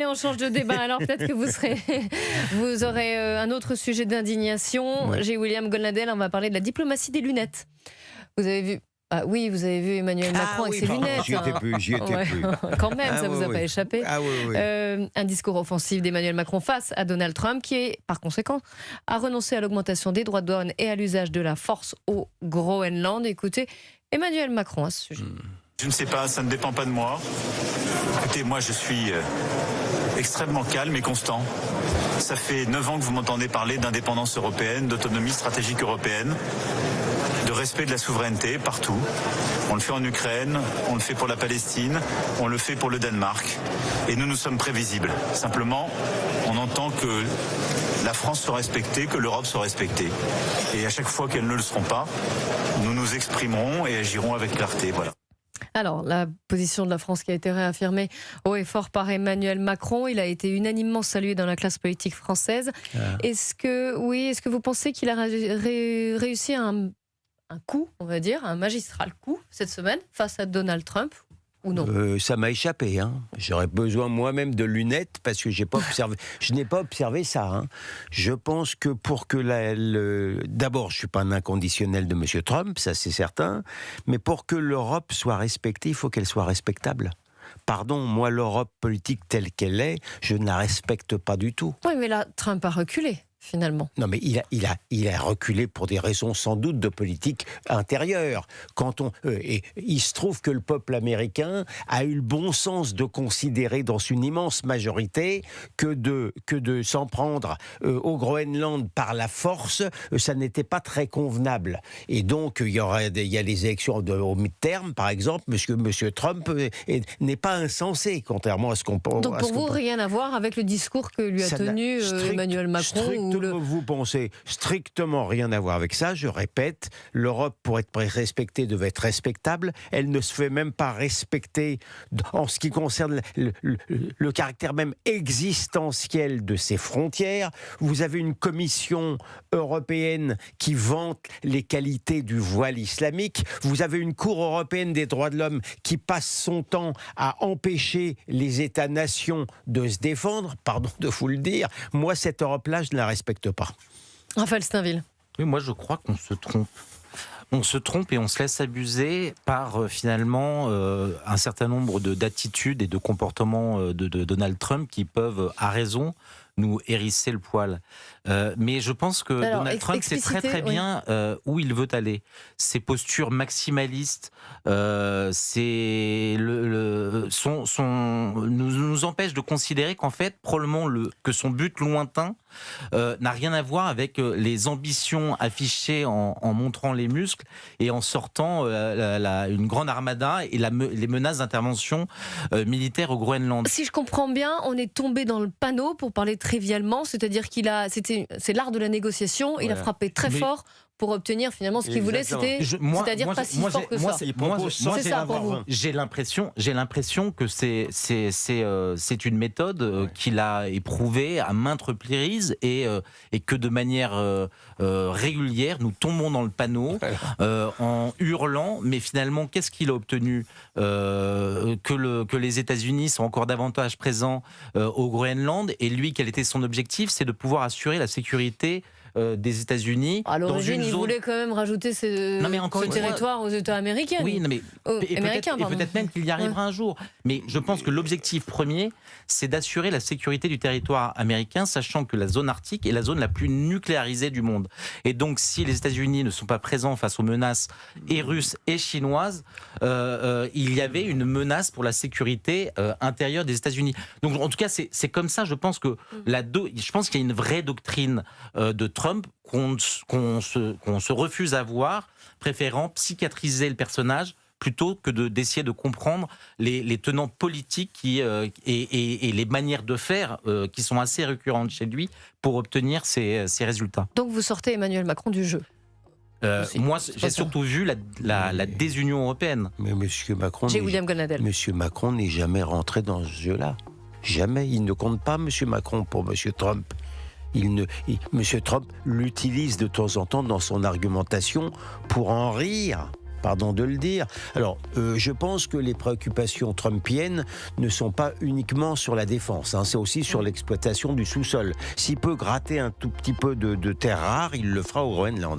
Et on change de débat, alors peut-être que vous aurez un autre sujet d'indignation. Ouais. J'ai William Golnadel, on va parler de la diplomatie des lunettes. Vous avez vu? Ah oui, vous avez vu Emmanuel Macron avec ses pardon, lunettes. j'y étais hein. plus, j'y étais Ouais. plus. Quand même, Ah ça vous a oui, pas oui. échappé. Ah oui, oui. Un discours offensif d'Emmanuel Macron face à Donald Trump qui, par conséquent, a renoncé à l'augmentation des droits de douane et à l'usage de la force au Groenland. Écoutez, Emmanuel Macron à ce sujet. Je ne sais pas, ça ne dépend pas de moi. Écoutez, moi je suis extrêmement calme et constant. Ça fait 9 ans que vous m'entendez parler d'indépendance européenne, d'autonomie stratégique européenne, de respect de la souveraineté partout. On le fait en Ukraine, on le fait pour la Palestine, on le fait pour le Danemark. Et nous sommes prévisibles. Simplement, on entend que la France soit respectée, que l'Europe soit respectée. Et à chaque fois qu'elles ne le seront pas, nous nous exprimerons et agirons avec clarté. Voilà. Alors, la position de la France qui a été réaffirmée haut et fort par Emmanuel Macron, il a été unanimement salué dans la classe politique française. Est-ce que vous pensez qu'il a réussi un coup, on va dire, un magistral coup cette semaine face à Donald Trump ou non? Ça m'a échappé. J'aurais besoin moi-même de lunettes parce que je n'ai pas observé ça. Je pense que pour que d'abord, je suis pas un inconditionnel de M. Trump, ça c'est certain, mais pour que l'Europe soit respectée, il faut qu'elle soit respectable. Pardon, moi l'Europe politique telle qu'elle est, je ne la respecte pas du tout. Oui, mais là, Trump a reculé. Finalement. Non, mais il a reculé pour des raisons sans doute de politique intérieure. Et il se trouve que le peuple américain a eu le bon sens de considérer dans une immense majorité que de s'en prendre au Groenland par la force, ça n'était pas très convenable. Et donc, il y a les élections au mi-terme, par exemple, Monsieur Trump n'est pas insensé, contrairement à ce qu'on pense. Donc pour vous, rien à voir avec le discours que lui a tenu Emmanuel Macron Vous pensez strictement rien à voir avec ça. Je répète, l'Europe, pour être respectée, devait être respectable. Elle ne se fait même pas respecter en ce qui concerne le caractère même existentiel de ses frontières. Vous avez une commission européenne qui vante les qualités du voile islamique. Vous avez une Cour européenne des droits de l'homme qui passe son temps à empêcher les États-nations de se défendre. Pardon de vous le dire. Moi, cette Europe-là, je ne la respecte pas. Raphaël Steinville. Oui, moi je crois qu'on se trompe. On se trompe et on se laisse abuser par finalement un certain nombre d'attitudes et de comportements de Donald Trump qui peuvent, à raison, nous hérisser le poil. Mais je pense que Donald Trump sait très très bien où il veut aller. Ses postures maximalistes, nous empêchent de considérer qu'en fait, probablement que son but lointain n'a rien à voir avec les ambitions affichées en montrant les muscles et en sortant une grande armada et les menaces d'intervention militaire au Groenland. Si je comprends bien, on est tombé dans le panneau, pour parler trivialement, c'est-à-dire c'est l'art de la négociation, il a frappé très fort pour obtenir finalement ce qu'il voulait, c'est-à-dire pas si fort que ça. C'est ça pour vous. J'ai l'impression que c'est une méthode qu'il a éprouvée à maintes reprises et que de manière régulière, nous tombons dans le panneau en hurlant, mais finalement, qu'est-ce qu'il a obtenu que les États-Unis sont encore davantage présents au Groenland, et lui, quel était son objectif? C'est de pouvoir assurer la sécurité des États-Unis. À l'origine, il voulait quand même rajouter ce territoire aux États américains. Oui, mais peut-être même qu'il y arrivera un jour. Mais je pense que l'objectif premier, c'est d'assurer la sécurité du territoire américain, sachant que la zone arctique est la zone la plus nucléarisée du monde. Et donc, si les États-Unis ne sont pas présents face aux menaces et russes et chinoises, il y avait une menace pour la sécurité intérieure des États-Unis. Donc, en tout cas, c'est comme ça. Je pense qu'il y a une vraie doctrine de Trump qu'on se refuse à voir, préférant psychiatriser le personnage plutôt que d'essayer de comprendre les tenants politiques et les manières de faire qui sont assez récurrentes chez lui pour obtenir ces résultats. Donc vous sortez Emmanuel Macron du jeu. Moi, j'ai surtout vu la désunion européenne. Mais Monsieur Macron, William Golnadel. Monsieur Macron n'est jamais rentré dans ce jeu-là. Jamais. Il ne compte pas Monsieur Macron pour Monsieur Trump. Monsieur Trump l'utilise de temps en temps dans son argumentation pour en rire. pardon de le dire. Alors, je pense que les préoccupations trumpiennes ne sont pas uniquement sur la défense, hein, c'est aussi sur l'exploitation du sous-sol. S'il peut gratter un tout petit peu de terre rare, il le fera au Groenland. Hein.